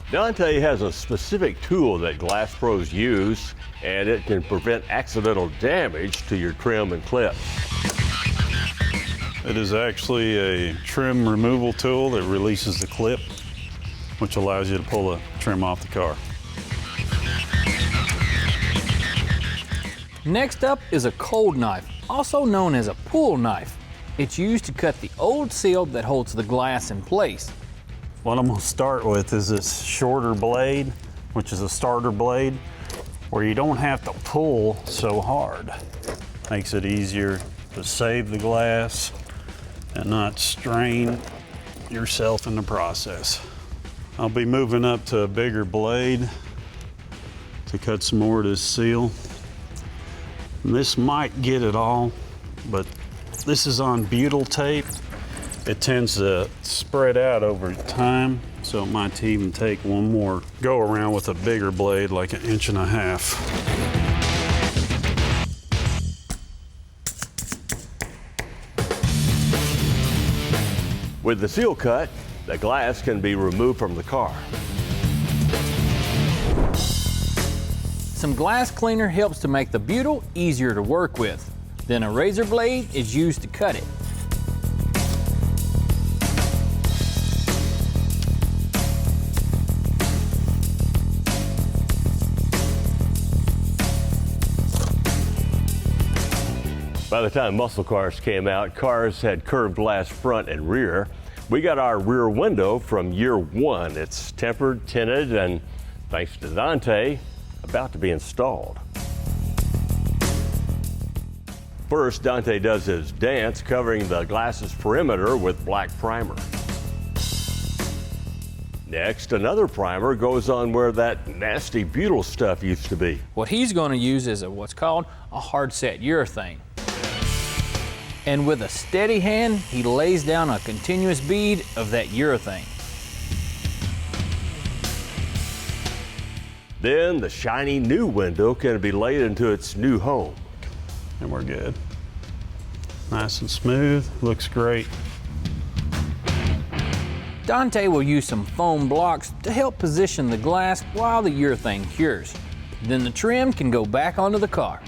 Dante has a specific tool that glass pros use, and it can prevent accidental damage to your trim and clips. It is actually a trim removal tool that releases the clip, which allows you to pull the trim off the car. Next up is a cold knife, also known as a pull knife. It's used to cut the old seal that holds the glass in place. What I'm going to start with is this shorter blade, which is a starter blade, where you don't have to pull so hard. Makes it easier to save the glass and not strain yourself in the process. I'll be moving up to a bigger blade to cut some more of this seal. And this might get it all, but this is on butyl tape. It tends to spread out over time, so it might even take one more go around with a bigger blade, like 1.5 inches. With the seal cut, the glass can be removed from the car. Some glass cleaner helps to make the butyl easier to work with. Then a razor blade is used to cut it. By the time muscle cars came out, cars had curved glass front and rear. We got our rear window from year one. It's tempered, tinted, and thanks to Dante, about to be installed. First, Dante does his dance, covering the glass's perimeter with black primer. Next, another primer goes on where that nasty butyl stuff used to be. What he's going to use is what's called a hard set urethane. And with a steady hand, he lays down a continuous bead of that urethane. Then the shiny new window can be laid into its new home. And we're good. Nice and smooth, looks great. Dante will use some foam blocks to help position the glass while the urethane cures. Then the trim can go back onto the car.